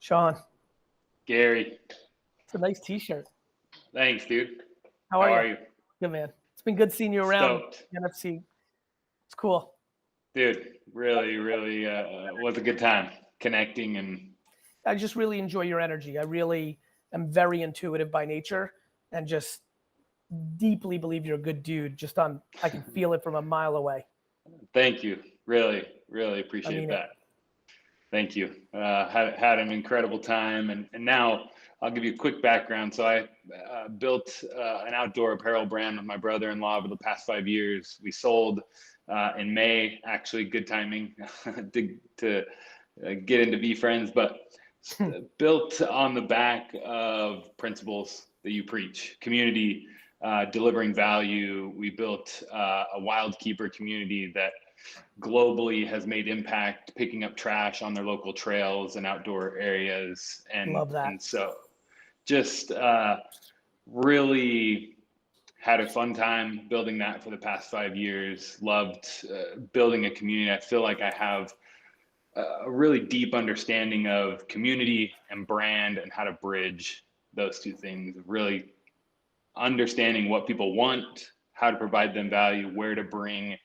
Sean, Gary, it's a nice T-shirt. thanks, dude. How How are are you? you? Good, man. It's been good seeing you around Stoked. NFC. It's cool. Dude, really was a good time connecting and I just really enjoy your energy. I really am very intuitive by nature and just deeply believe you're a good dude. I can feel it from a mile away. thank you. Really I appreciate mean that. Thank you. Had an incredible time, and now I'll give you a quick background. So I built an outdoor apparel brand with my brother-in-law over the past 5 years. We sold in May, actually good timing to get into VeeFriends, but built on the back of principles that you preach, community, delivering value. We built a wild keeper community that globally has made impact picking up trash on their local trails and outdoor areas. And, Love that. and so just really had a fun time building that for the past 5 years. Loved building a community. I feel like I have a really deep understanding of community and brand and how to bridge those two things, really understanding what people want, how to provide them value, where to bring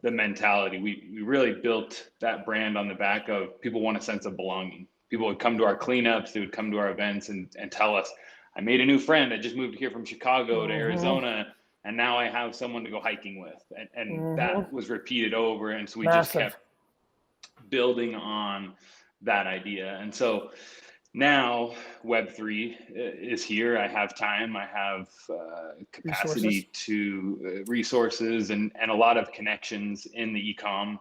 the mentality. We really built that brand on the back of people want a sense of belonging. People would come to our cleanups, they would come to our events and tell us, I made a new friend. I just moved here from Chicago to Arizona, and now I have someone to go hiking with. And that was repeated over. And so we just kept building on that idea. And so now Web3 is here. I have time. I have capacity to resources and a lot of connections in the e-com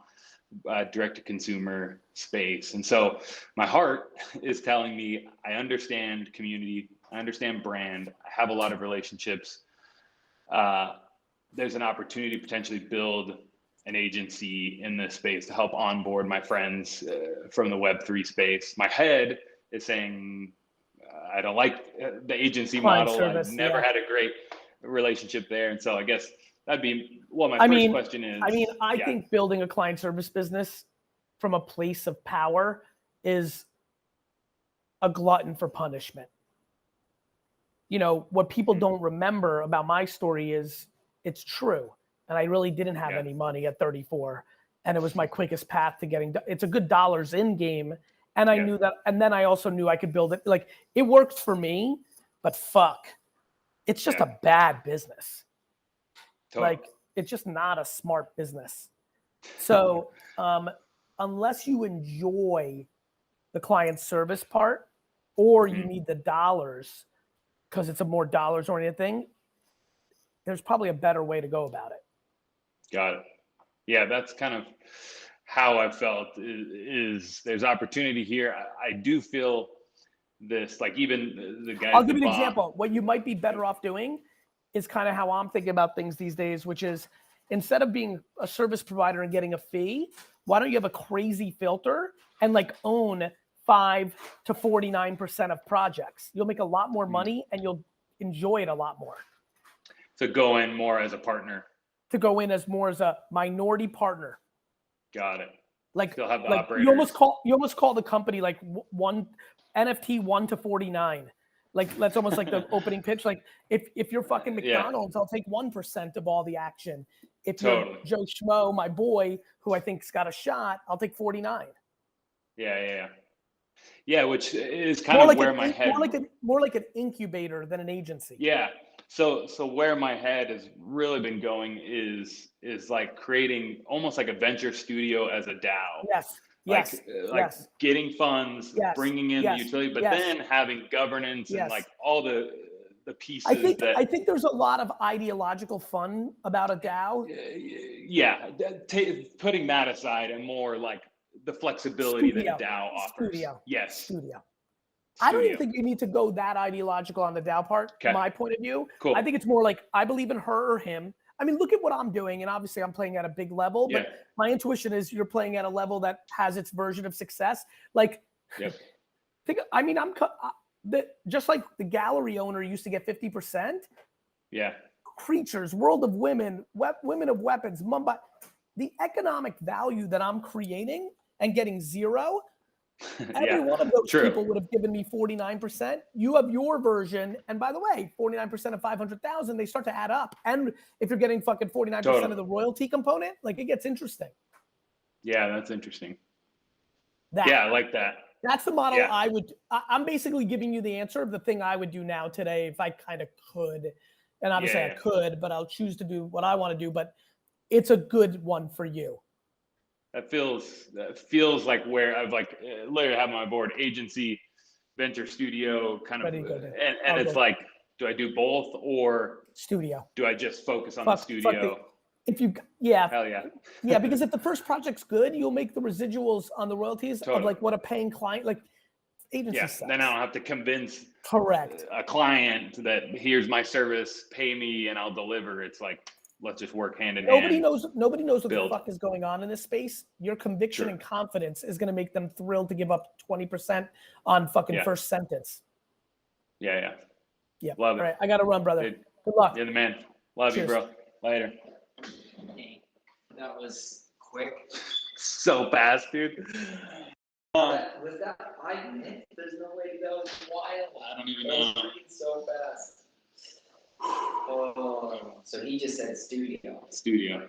direct to consumer space. And so my heart is telling me I understand community, I understand brand, I have a lot of relationships. There's an opportunity to potentially build an agency in this space to help onboard my friends from the Web3 space. My head is saying, I don't like the agency model. I've never had a great relationship there. And so I guess that'd be, well, my first question is. I think building a client service business from a place of power is a glutton for punishment. You know, what people don't remember about my story is it's true. And I really didn't have any money at 34. And it was my quickest path to getting, it's a good dollars in game. And I knew that, and then I also knew I could build it. Like, it worked for me, but fuck, it's just a bad business. Totally. Like, it's just not a smart business. So unless you enjoy the client service part, or you need the dollars, because it's a more dollars oriented thing, there's probably a better way to go about it. Got it. Yeah, that's kind of how I felt is there's opportunity here. I do feel this, like even the guys. I'll give you an example. What you might be better off doing is kind of how I'm thinking about things these days, which is instead of being a service provider and getting a fee, why don't you have a crazy filter and like own 5 to 49% of projects? You'll make a lot more money and you'll enjoy it a lot more. To go in more as a partner. To go in as more as a minority partner. Got it. Like, still have the like operators. you almost call the company like one NFT 1 to 49. Like, that's almost like the opening pitch. Like, if you're fucking McDonald's, I'll take 1% of all the action. If you're Joe Schmo, my boy, who I think's got a shot, I'll take 49. Yeah, which is kind of like where my head. More like an incubator than an agency. Yeah. So where my head has really been going is like creating almost like a venture studio as a DAO. Yes. Getting funds, bringing in the utility, but then having governance and like all the pieces. I think there's a lot of ideological fun about a DAO. Yeah, putting that aside and more like the flexibility that a DAO offers. Studio. I don't even think you need to go that ideological on the DAO part, my point of view. Cool. I think it's more like, I believe in her or him. I mean, look at what I'm doing, and obviously I'm playing at a big level, but my intuition is you're playing at a level that has its version of success. Like, just like the gallery owner used to get 50%. Yeah. Creatures, World of Women, Women of Weapons, Mumbai. The economic value that I'm creating and getting zero, Every one of those true. people would have given me 49%. You have your version. And by the way, 49% of 500,000, they start to add up. And if you're getting fucking 49% of the royalty component, like it gets interesting. Yeah, that's interesting. That, yeah, I like that. That's the model Yeah. I'm basically giving you the answer of the thing I would do now today if I kind of could. And obviously I could, but I'll choose to do what I want to do. But it's a good one for you. That feels like where I've like literally have my board agency, venture studio kind of, and it's like, do I do both or studio? Do I just focus on the studio? If you, Hell yeah. Yeah, because if the first project's good, you'll make the residuals on the royalties of like what a paying client, like agency sucks. Then I don't have to convince a client that here's my service, pay me and I'll deliver. It's like, let's just work hand in hand. Nobody knows what the fuck is going on in this space. Your conviction and confidence is going to make them thrilled to give up 20% on fucking first sentence. Yeah. Love it. All right, I got to run, brother. Dude, good luck. You're the man. Love you, bro. Later. That was quick. So fast, dude. Was that 5 minutes? There's no way that was wild. I don't even know. So fast. Oh, so he just said studio. Studio.